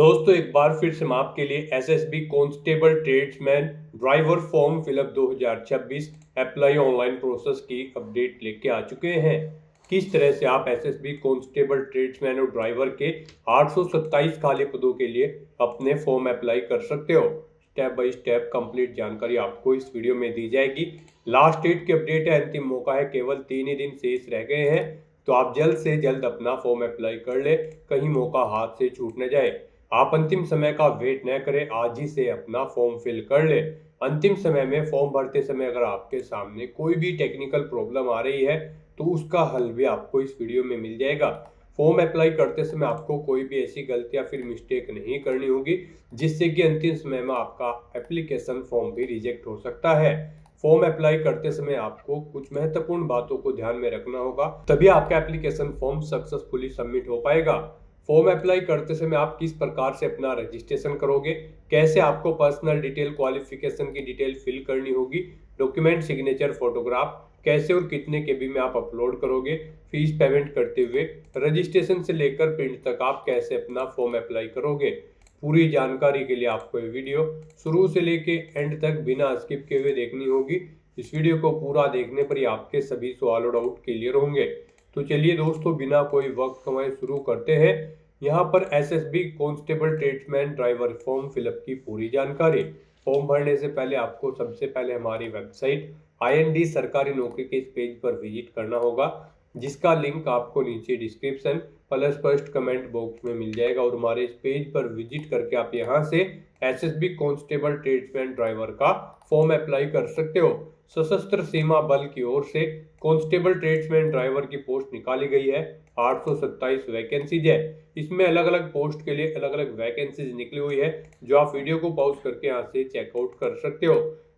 दोस्तों एक बार फिर से हम आपके लिए SSB constable tradesman driver form fill up 2026 apply online process की अपडेट लेके आ चुके हैं। किस तरह से आप एसएसबी कांस्टेबल ट्रेड्समैन और ड्राइवर के 827 खाली पदों के लिए अपने फॉर्म अप्लाई कर सकते हो, स्टेप बाय स्टेप कंप्लीट जानकारी आपको इस वीडियो में दी जाएगी। लास्ट डेट की अपडेट है, अंतिम मौका है, केवल 3 ही दिन शेष रह गए हैं, तो आप जल्द से जल्द अपना फॉर्म अप्लाई कर ले, कहीं मौका हाथ से छूट न जाए। आप अंतिम समय का वेट न करें, आज ही से अपना फॉर्म फिल कर ले। अंतिम समय में फॉर्म भरते समय अगर आपके सामने कोई भी टेक्निकल प्रॉब्लम आ रही है तो उसका हल भी आपको इस वीडियो में मिल जाएगा। फॉर्म अप्लाई करते समय आपको कोई भी ऐसी गलती या फिर मिस्टेक नहीं करनी होगी जिससे कि अंतिम समय में आपका एप्लीकेशन फॉर्म भी रिजेक्ट हो सकता है। फॉर्म अप्लाई करते समय आपको कुछ महत्वपूर्ण बातों को ध्यान में रखना होगा, तभी आपका एप्लीकेशन फॉर्म सक्सेसफुली सबमिट हो पाएगा। फॉर्म अप्लाई करते समय आप किस प्रकार से अपना रजिस्ट्रेशन करोगे, कैसे आपको पर्सनल डिटेल, क्वालिफिकेशन की डिटेल फिल करनी होगी, डॉक्यूमेंट, सिग्नेचर, फोटोग्राफ कैसे और कितने केबी में आप अपलोड करोगे, फीस पेमेंट करते हुए रजिस्ट्रेशन से लेकर प्रिंट तक आप कैसे अपना फॉर्म अप्लाई करोगे, पूरी जानकारी के लिए आपको ये वीडियो शुरू से लेके एंड तक बिना स्किप किए हुए देखनी होगी। इस वीडियो को पूरा देखने पर ही आपके सभी सवाल और डाउट क्लियर होंगे। तो चलिए दोस्तों, बिना कोई वक्त कमाए शुरू करते हैं। यहाँ पर SSB constable tradesman driver form fill up की पूरी जानकारी। फॉर्म भरने से पहले आपको सबसे पहले हमारी वेबसाइट आईएनडी सरकारी नौकरी के इस पेज पर विजिट करना होगा, जिसका लिंक आपको नीचे description plus first comment box में मिल जाएगा। और हमारे इस पेज पर विजिट करके आप यहाँ से एसएसबी कांस्टेबल ट्रेड्समैन ड्राइवर का फॉर्म अप्लाई कर सकते हो। सशस्त्र सीमा बल की ओर से कांस्टेबल ट्रेड्समैन ड्राइवर की पोस्ट निकाली गई है। 827 वैकेंसीज है। इसमें अलग अलग पोस्ट के लिए अलग अलग वैकेंसीज निकली हुई है, जो आप वीडियो को पॉज करके यहाँ से चेकआउट कर सकते हो।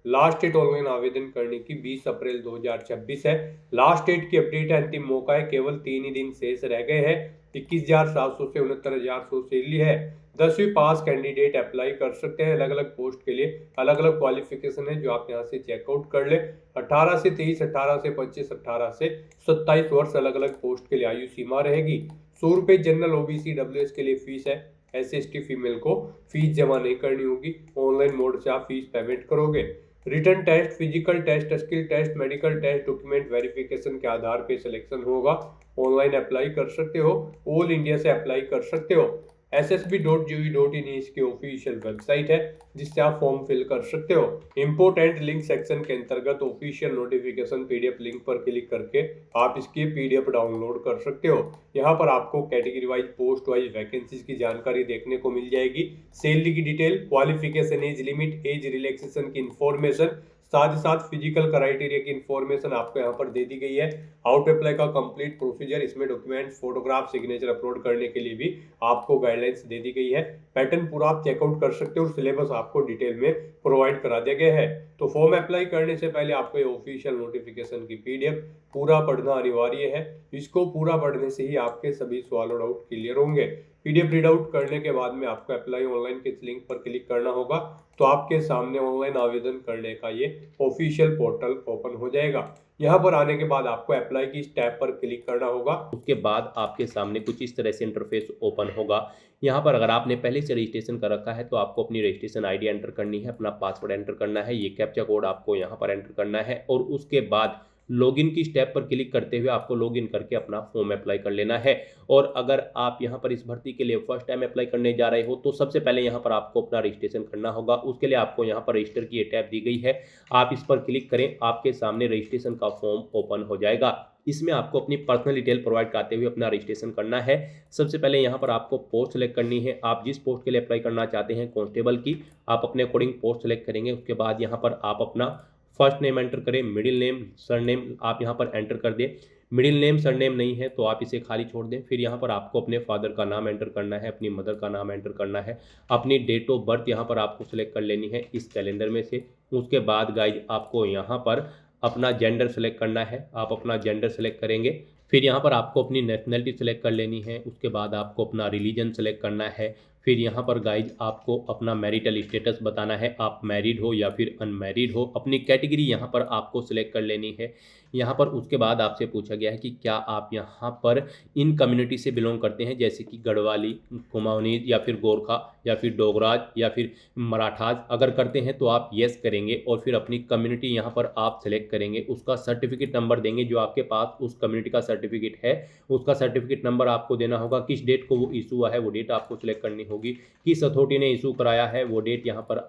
लास्ट डेट ऑनलाइन आवेदन करने की 20 अप्रैल 2026 है। लास्ट डेट की अपडेट है, अंतिम मौका है, केवल 3 ही दिन शेष रह गए हैं। 21,700 से 69,100 सैलरी है। 10वीं पास कैंडिडेट अप्लाई कर सकते हैं। अलग अलग पोस्ट के लिए अलग अलग क्वालिफिकेशन है, जो आप यहाँ से चेकआउट कर ले। 18 से 23, 18 से 25, 18 से 27 वर्ष अलग अलग पोस्ट के लिए आयु सीमा रहेगी। 100 रुपये जनरल, ओबीसी, डब्ल्यूएस के लिए फीस है। SC/ST फीमेल को फीस जमा नहीं करनी होगी, ऑनलाइन मोड से आप फीस पेमेंट करोगे। Written test, physical test, skill test, medical test, document verification के आधार पे सिलेक्शन होगा। ऑनलाइन अप्लाई कर सकते हो, ऑल इंडिया से अप्लाई कर सकते हो। ssb.gov.in इसकी ऑफिशियल वेबसाइट है, जिससे आप फॉर्म फिल कर सकते हो। इंपोर्टेंट लिंक सेक्शन के अंतर्गत ऑफिशियल नोटिफिकेशन पीडीएफ लिंक पर क्लिक करके आप इसकी पीडीएफ डाउनलोड कर सकते हो। यहाँ पर आपको category wise, post wise vacancies की जानकारी देखने को मिल जाएगी। सैलरी की detail, qualification, age limit, age relaxation की इंफॉर्मेशन, साथ ही साथ फिजिकल क्राइटेरिया की इंफॉर्मेशन आपको यहाँ पर दे दी गई है। हाउ टू अप्लाई का कंप्लीट प्रोसीजर, इसमें डॉक्यूमेंट, फोटोग्राफ, सिग्नेचर अपलोड करने के लिए भी आपको गाइडलाइंस दे दी गई है। पैटर्न पूरा आप चेकआउट कर सकते हो और सिलेबस आपको डिटेल में प्रोवाइड करा दिया गया है। तो फॉर्म अप्लाई करने से पहले आपको ये ऑफिशियल नोटिफिकेशन की पीडीएफ पूरा पढ़ना अनिवार्य है। इसको पूरा पढ़ने से ही आपके सभी सवाल और डाउट क्लियर होंगे। पीडीएफ रीड आउट करने के बाद में आपको अप्लाई ऑनलाइन के लिंक पर क्लिक करना होगा, तो आपके सामने ऑनलाइन आवेदन करने का ये ऑफिशियल पोर्टल ओपन हो जाएगा। यहाँ पर आने के बाद आपको अप्लाई की इस टैब पर क्लिक करना होगा। उसके बाद आपके सामने कुछ इस तरह से इंटरफेस ओपन होगा। यहाँ पर अगर आपने पहले से रजिस्ट्रेशन कर रखा है तो आपको अपनी रजिस्ट्रेशन आईडी एंटर करनी है, अपना पासवर्ड एंटर करना है, ये कैप्चा कोड आपको यहाँ पर एंटर करना है और उसके बाद लॉगिन की स्टेप पर क्लिक करते हुए आपको लॉगिन करके अपना फॉर्म अप्लाई कर लेना है। और अगर आप यहाँ पर इस भर्ती के लिए फर्स्ट टाइम अप्लाई करने जा रहे हो तो सबसे पहले यहाँ पर आपको अपना रजिस्ट्रेशन करना होगा। उसके लिए आपको यहाँ पर रजिस्टर की ये टैब दी गई है, आप इस पर क्लिक करें, आपके सामने रजिस्ट्रेशन का फॉर्म ओपन हो जाएगा। इसमें आपको अपनी पर्सनल डिटेल प्रोवाइड कराते हुए अपना रजिस्ट्रेशन करना है। सबसे पहले यहाँ पर आपको पोस्ट सेलेक्ट करनी है। आप जिस पोस्ट के लिए अप्लाई करना चाहते हैं कांस्टेबल की, आप अपने अकॉर्डिंग पोस्ट सेलेक्ट करेंगे। उसके बाद यहाँ पर आप अपना फर्स्ट नेम एंटर करें, मिडिल नेम, सरनेम आप यहाँ पर एंटर कर दें। मिडिल नेम सरनेम नहीं है तो आप इसे खाली छोड़ दें। फिर यहाँ पर आपको अपने फादर का नाम एंटर करना है, अपनी मदर का नाम एंटर करना है, अपनी डेट ऑफ बर्थ यहाँ पर आपको सेलेक्ट कर लेनी है इस कैलेंडर में से। उसके बाद गाइज आपको यहाँ पर अपना जेंडर सेलेक्ट करना है, आप अपना जेंडर सेलेक्ट करेंगे। फिर यहाँ पर आपको अपनी नेशनलिटी सेलेक्ट कर लेनी है। उसके बाद आपको अपना रिलीजन सेलेक्ट करना है। फिर यहाँ पर गाइज आपको अपना मैरिटल स्टेटस बताना है, आप मैरिड हो या फिर अनमैरिड हो। अपनी कैटेगरी यहाँ पर आपको सिलेक्ट कर लेनी है। यहाँ पर उसके बाद आपसे पूछा गया है कि क्या आप यहाँ पर इन कम्युनिटी से बिलोंग करते हैं, जैसे कि गढ़वाली, कुमाऊनी या फिर गोरखा, या फिर डोगराज या फिर मराठाज अगर करते हैं तो आप येस करेंगे और फिर अपनी कम्युनिटी यहाँ पर आप सेलेक्ट करेंगे, उसका सर्टिफिकेट नंबर देंगे, जो आपके पास उस कम्युनिटी का सर्टिफिकेट है उसका सर्टिफिकेट नंबर आपको देना होगा, किस डेट को वो इशू हुआ है वो डेट आपको सिलेक्ट करनी होगी, किस अथॉरिटी ने इशू कराया है वो डेट यहाँ पर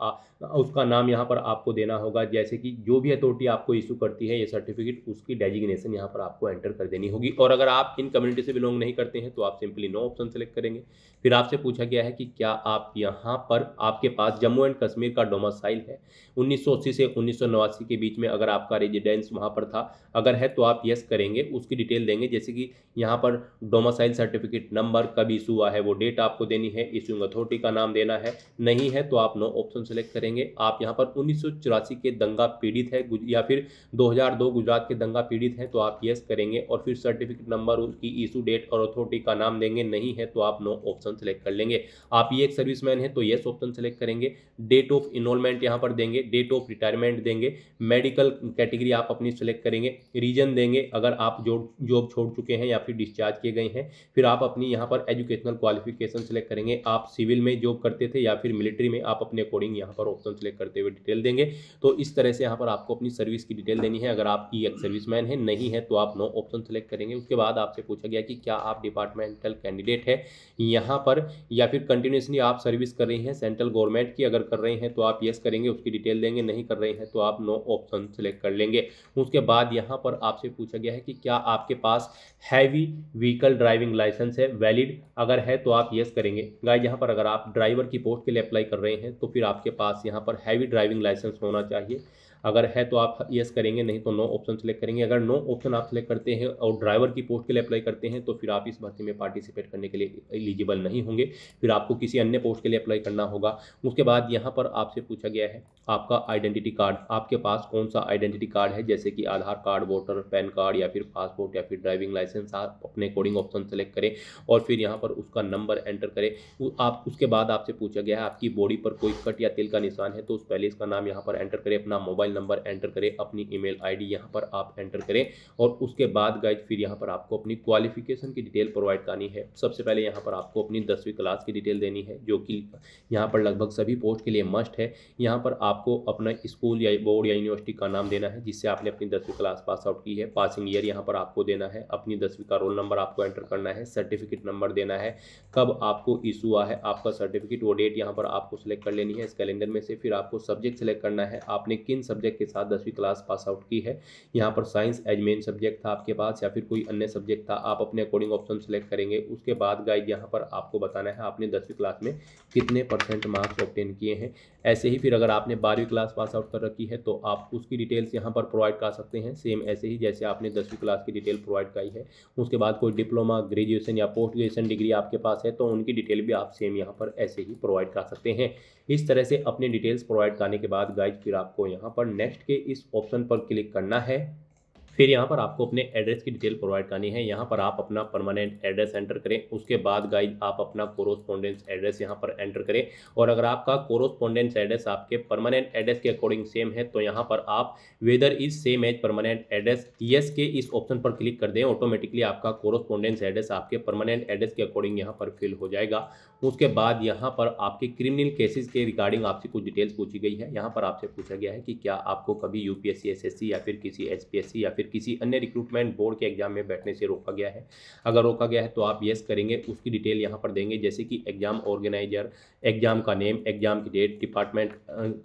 उसका नाम यहाँ पर आपको देना होगा, जैसे कि जो भी अथॉरिटी आपको इशू करती है ये सर्टिफिकेट उसकी डेजिग्नेशन यहाँ पर आपको एंटर कर देनी होगी। और अगर आप इन कम्युनिटी से बिलोंग नहीं करते हैं तो आप सिंपली नो ऑप्शन सेलेक्ट करेंगे। फिर आपसे पूछा गया है कि क्या आप यहाँ पर आपके पास जम्मू एंड कश्मीर का डोमिसाइल है, 1980 से 1989 के बीच में अगर आपका रेजिडेंस वहाँ पर था, अगर है तो आप यस करेंगे, उसकी डिटेल देंगे, जैसे कि यहाँ पर डोमिसाइल सर्टिफिकेट नंबर कब इशू हुआ है वो डेट आपको देनी है, इशूइंग अथॉरिटी का नाम देना है, नहीं है तो आप नो ऑप्शन सेलेक्ट करेंगे। आप यहाँ पर 1984 के दंगा पीड़ित है या फिर 2002 गुजरात के दंगा पीड़ित हैं तो आप यस करेंगे और फिर सर्टिफिकेट नंबर उसकी इशू डेट और अथॉरिटी का नाम देंगे, नहीं है तो आप नो ऑप्शन सेलेक्ट कर लेंगे। आप ये एक सर्विसमैन है तो यस ऑप्शन सेलेक्ट करेंगे, डेट ऑफ इनरोलमेंट यहाँ पर देंगे, डेट ऑफ रिटायरमेंट देंगे, मेडिकल कैटेगरी आप अपनी सेलेक्ट करेंगे, रीजन देंगे अगर आप जॉब छोड़ चुके हैं या फिर डिस्चार्ज किए गए हैं, फिर आप अपनी यहाँ पर एजुकेशनल क्वालिफिकेशन सेलेक्ट करेंगे, आप सिविल में जॉब करते थे या फिर मिलिट्री में, आप अपने अकॉर्डिंग यहाँ पर ऑप्शन सेलेक्ट करते हुए डिटेल देंगे। तो इस तरह से यहाँ पर आपको अपनी सर्विस की डिटेल देनी है। अगर आप ई एक्स सर्विसमैन है, नहीं है तो आप नो ऑप्शन सेलेक्ट करेंगे। उसके बाद आपसे पूछा गया कि क्या आप डिपार्टमेंटल कैंडिडेट है यहाँ पर या फिर कंटिन्यूसली आप सर्विस कर रही हैं सेंट्रल गवर्नमेंट की, अगर कर रहे हैं तो आप यस करेंगे, उसकी डिटेल देंगे, नहीं कर रहे हैं तो आप नो ऑप्शन सेलेक्ट कर लेंगे। उसके बाद यहाँ पर आपसे पूछा गया है कि क्या आपके पास हैवी व्हीकल ड्राइविंग लाइसेंस है वैलिड, अगर है तो आप यस करेंगे। गाइस यहाँ पर अगर आप ड्राइवर की पोस्ट के लिए अप्लाई कर रहे हैं तो फिर आपके पास यहाँ पर हैवी ड्राइविंग लाइसेंस होना चाहिए, अगर है तो आप यस करेंगे, नहीं तो नो ऑप्शन सेलेक्ट करेंगे। अगर नो ऑप्शन आप सेलेक्ट करते हैं और ड्राइवर की पोस्ट के लिए अप्लाई करते हैं तो फिर आप इस भर्ती में पार्टिसिपेट करने के लिए एलिजिबल नहीं होंगे, फिर आपको किसी अन्य पोस्ट के लिए अप्लाई करना होगा। उसके बाद यहाँ पर आपसे पूछा गया है आपका आइडेंटिटी कार्ड, आपके पास कौन सा आइडेंटिटी कार्ड है, जैसे कि आधार कार्ड, वोटर पैन कार्ड या फिर पासपोर्ट या फिर ड्राइविंग लाइसेंस, आप अपने अकॉर्डिंग ऑप्शन सेलेक्ट करें और फिर यहाँ पर उसका नंबर एंटर करें। आप उसके बाद आपसे पूछा गया है आपकी बॉडी पर कोई कट या तिल का निशान है तो उस पहले इसका नाम यहाँ पर एंटर करें, अपना मोबाइल नंबर एंटर करें, अपनी ईमेल आईडी यहाँ पर आप एंटर करें और उसके बाद गाइज फिर यहाँ पर आपको अपनी क्वालिफिकेशन की डिटेल प्रोवाइड करनी है। सबसे पहले यहाँ पर आपको अपनी 10वीं क्लास की डिटेल देनी है, जो कि यहाँ पर लगभग सभी पोस्ट के लिए मस्ट है। यहाँ पर आपको अपना स्कूल या बोर्ड या यूनिवर्सिटी का नाम देना है जिससे आपने अपनी 10वीं क्लास पास आउट की है, पासिंग ईयर यहाँ पर आपको देना है, अपनी 10वीं का रोल नंबर आपको एंटर करना है, सर्टिफिकेट नंबर देना है, कब आपको इशू हुआ है आपका सर्टिफिकेट वो डेट यहाँ पर आपको सिलेक्ट कर लेनी है इस कैलेंडर में से। फिर आपको सब्जेक्ट सेलेक्ट करना है, आपने किन सब्जेक्ट के साथ 10वीं क्लास पास आउट की है, यहाँ पर साइंस एज मेन सब्जेक्ट था आपके पास या फिर कोई अन्य सब्जेक्ट था, आप अपने अकॉर्डिंग ऑप्शन सेलेक्ट करेंगे। उसके बाद गाइड यहाँ पर आपको बताना है आपने 10वीं क्लास में कितने % मार्क्स ऑब्टेन किए हैं। ऐसे ही फिर अगर आपने 12वीं क्लास पास आउट कर रखी है तो आप उसकी डिटेल्स यहाँ पर प्रोवाइड कर सकते हैं, सेम ऐसे ही जैसे आपने 10वीं क्लास की डिटेल प्रोवाइड कराई है। उसके बाद कोई डिप्लोमा, ग्रेजुएशन या पोस्ट ग्रेजुएशन डिग्री आपके पास है तो उनकी डिटेल भी आप सेम यहाँ पर ऐसे ही प्रोवाइड कर सकते हैं। इस तरह से अपनी डिटेल्स प्रोवाइड करने के बाद गाइज फिर आपको यहाँ पर नेक्स्ट के इस ऑप्शन पर क्लिक करना है। फिर यहाँ पर आपको अपने एड्रेस की डिटेल प्रोवाइड करनी है, यहाँ पर आप अपना परमानेंट एड्रेस एंटर करें। उसके बाद गाइज आप अपना कोरोस्पोंडेंस एड्रेस यहाँ पर एंटर करें और अगर आपका कोरोस्पोंडेंस एड्रेस आपके परमानेंट एड्रेस के अकॉर्डिंग सेम है तो यहाँ पर आप whether is same as permanent address yes के इस ऑप्शन पर क्लिक कर दें, ऑटोमेटिकली आपका कोरोस्पोंडेंस एड्रेस आपके परमानेंट एड्रेस के अकॉर्डिंग यहाँ पर फिल हो जाएगा। उसके बाद यहाँ पर आपके क्रिमिनल केसेस के रिगार्डिंग आपसे कुछ डिटेल्स पूछी गई है। यहाँ पर आपसे पूछा गया है कि क्या आपको कभी यूपीएससी, एसएससी या फिर किसी एचपीएससी या फिर किसी अन्य रिक्रूटमेंट बोर्ड के एग्जाम में बैठने से रोका गया है। अगर रोका गया है तो आप यस करेंगे, उसकी डिटेल यहाँ पर देंगे, जैसे कि एग्जाम ऑर्गेनाइजर, एग्जाम का नेम, एग्जाम की डेट, डिपार्टमेंट,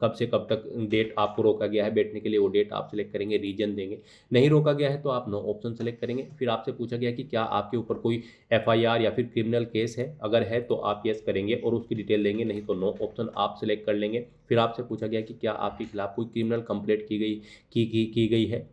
कब से कब तक डेट आपको रोका गया है बैठने के लिए वो डेट आप सिलेक्ट करेंगे, रीजन देंगे। नहीं रोका गया है तो आप नो ऑप्शन सेलेक्ट करेंगे। फिर आपसे पूछा गया कि क्या आपके ऊपर कोई एफआईआर या फिर क्रिमिनल केस है, अगर है तो आप यस करेंगे और उसकी डिटेल देंगे, नहीं तो नो ऑप्शन आप सिलेक्ट कर लेंगे। फिर आपसे पूछा गया कि क्या आपके खिलाफ कोई क्रिमिनल कंप्लेंट की गई है।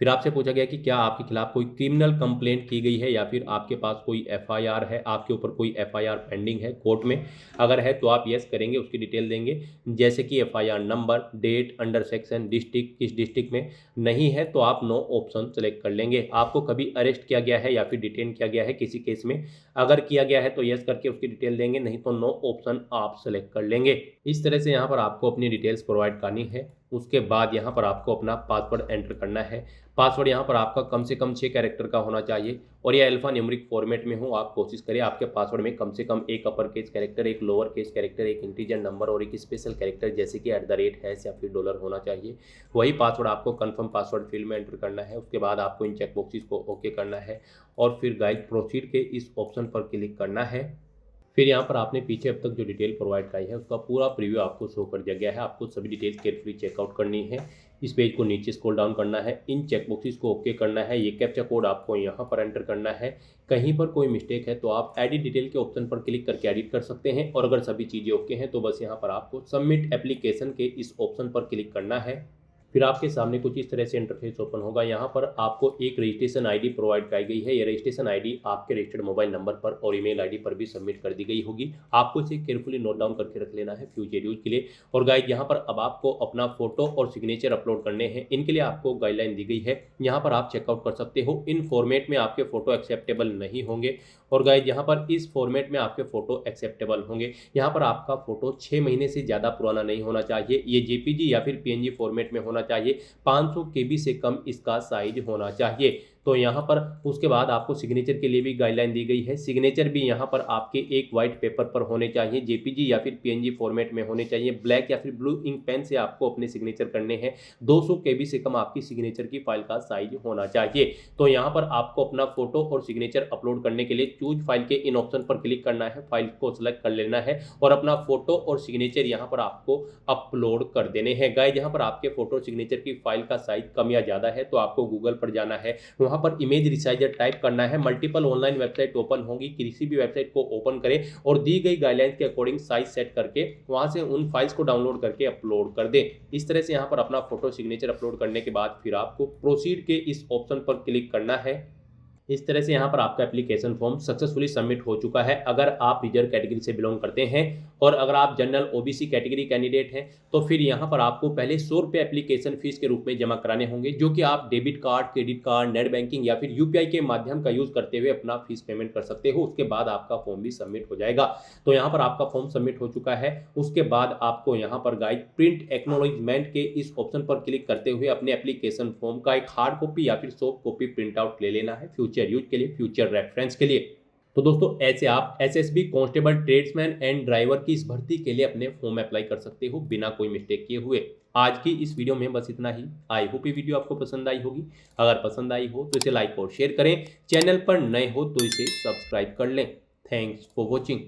फिर आपसे पूछा गया कि क्या आपके खिलाफ कोई क्रिमिनल कंप्लेंट की गई है या फिर आपके पास कोई एफआईआर है, आपके ऊपर कोई एफआईआर पेंडिंग है कोर्ट में, अगर है तो आप यस करेंगे, उसकी डिटेल देंगे, जैसे कि FIR number, date, under section, district, किस डिस्ट्रिक्ट में, नहीं है तो आप नो ऑप्शन सेलेक्ट कर लेंगे। आपको कभी अरेस्ट किया गया है या फिर डिटेन किया गया है किसी केस में, अगर किया गया है तो यस करके उसकी डिटेल देंगे, नहीं तो नो ऑप्शन आप सेलेक्ट कर लेंगे। इस तरह से यहाँ पर आपको अपनी डिटेल्स प्रोवाइड करनी है। उसके बाद यहाँ पर आपको अपना पासवर्ड एंटर करना है। पासवर्ड यहाँ पर आपका कम से कम 6 कैरेक्टर का होना चाहिए और यह अल्फा न्यूमेरिक फॉर्मेट में हो। आप कोशिश करें आपके पासवर्ड में कम से कम एक अपर केस कैरेक्टर, एक लोअर केस कैरेक्टर, एक इंटीजर नंबर और एक स्पेशल कैरेक्टर जैसे कि @ या फिर डॉलर होना चाहिए। वही पासवर्ड आपको कन्फर्म पासवर्ड फील्ड में एंटर करना है। उसके बाद आपको इन चेक बॉक्सेस को ओके करना है और फिर गाइड प्रोसीड के इस ऑप्शन पर क्लिक करना है। फिर यहाँ पर आपने पीछे अब तक जो डिटेल प्रोवाइड कराई है उसका पूरा प्रीव्यू आपको शो कर दिया गया है। आपको सभी डिटेल्स केयरफुली चेकआउट करनी है। इस पेज को नीचे स्क्रॉल डाउन करना है, इन चेक बॉक्सेस को ओके करना है। ये कैप्चा कोड आपको यहाँ पर एंटर करना है। कहीं पर कोई मिस्टेक है तो आप एडिट डिटेल के ऑप्शन पर क्लिक करके एडिट कर सकते हैं और अगर सभी चीज़ें ओके हैं तो बस यहाँ पर आपको सबमिट एप्लीकेशन के इस ऑप्शन पर क्लिक करना है। फिर आपके सामने कुछ इस तरह से इंटरफेस ओपन होगा। यहाँ पर आपको एक रजिस्ट्रेशन आईडी प्रोवाइड कराई गई है। ये रजिस्ट्रेशन आईडी आपके रजिस्टर्ड मोबाइल नंबर पर और ईमेल आईडी पर भी सबमिट कर दी गई होगी। आपको इसे केयरफुली नोट डाउन करके रख लेना है फ्यूचर यूज के लिए। और गाइड यहाँ पर अब आपको अपना फोटो और सिग्नेचर अपलोड करने हैं। इनके लिए आपको गाइडलाइन दी गई है, यहाँ पर आप चेकआउट कर सकते हो। इन फॉर्मेट में आपके फोटो एक्सेप्टेबल नहीं होंगे और गाइड यहाँ पर इस फॉर्मेट में आपके फोटो एक्सेप्टेबल होंगे। यहाँ पर आपका फोटो 6 महीने से ज़्यादा पुराना नहीं होना चाहिए। ये जेपीजी या फिर पीएनजी फॉर्मेट में होना चाहिए। 500 KB से कम इसका साइज होना चाहिए। तो यहाँ पर उसके बाद आपको सिग्नेचर के लिए भी गाइडलाइन दी गई है। सिग्नेचर भी यहाँ पर आपके एक वाइट पेपर पर होने चाहिए, जेपीजी या फिर पीएनजी फॉर्मेट में होने चाहिए। ब्लैक या फिर ब्लू इंक पेन से आपको अपने सिग्नेचर करने हैं। 200 KB से कम आपकी सिग्नेचर की फाइल का साइज होना चाहिए। तो यहाँ पर आपको अपना फोटो और सिग्नेचर अपलोड करने के लिए चूज फाइल के इन ऑप्शन पर क्लिक करना है, फाइल को सिलेक्ट कर लेना है और अपना फोटो और सिग्नेचर यहाँ पर आपको अपलोड कर देने हैं। गाइस यहाँ पर आपके फोटो सिग्नेचर की फाइल का साइज कम या ज़्यादा है तो आपको गूगल पर जाना है, वहाँ पर इमेज रिसाइजर टाइप करना है। मल्टीपल ऑनलाइन वेबसाइट ओपन होगी, किसी भी वेबसाइट को ओपन करें और दी गई गाइडलाइंस के अकॉर्डिंग साइज सेट करके वहाँ से उन फाइल्स को डाउनलोड करके अपलोड कर दें। इस तरह से यहाँ पर अपना फोटो सिग्नेचर अपलोड करने के बाद फिर आपको प्रोसीड के इस ऑप्शन पर क्लिक करना है। इस तरह से यहाँ पर आपका एप्लीकेशन फॉर्म सक्सेसफुली सबमिट हो चुका है। अगर आप रिजर्व कैटेगरी से बिलोंग करते हैं और अगर आप जनरल ओबीसी कैटेगरी कैंडिडेट हैं तो फिर यहाँ पर आपको पहले 100 रुपये एप्लीकेशन फीस के रूप में जमा कराने होंगे, जो कि आप debit card, credit card, net banking या फिर यूपीआई के माध्यम का यूज करते हुए अपना फीस पेमेंट कर सकते हो। उसके बाद आपका फॉर्म भी सबमिट हो जाएगा। तो यहाँ पर आपका फॉर्म सबमिट हो चुका है। उसके बाद आपको यहाँ पर गाइड प्रिंट एक्नॉलेजमेंट के इस ऑप्शन पर क्लिक करते हुए अपने एप्लीकेशन फॉर्म का एक हार्ड कॉपी या फिर सॉफ्ट कॉपी प्रिंट आउट ले लेना है फ्यूचर यूज के लिए, फ्यूचर रेफरेंस के लिए। तो दोस्तों ऐसे आप SSB constable, tradesman and driver की इस भर्ती के लिए अपने फॉर्म अप्लाई कर सकते हो बिना कोई मिस्टेक किए हुए। आज की इस वीडियो में बस इतना ही। आई होप ये वीडियो आपको पसंद आई होगी। अगर पसंद आई हो तो इसे लाइक और शेयर करें। चैनल पर नए हो तो इसे सब्सक्राइब कर लें। Thanks for watching.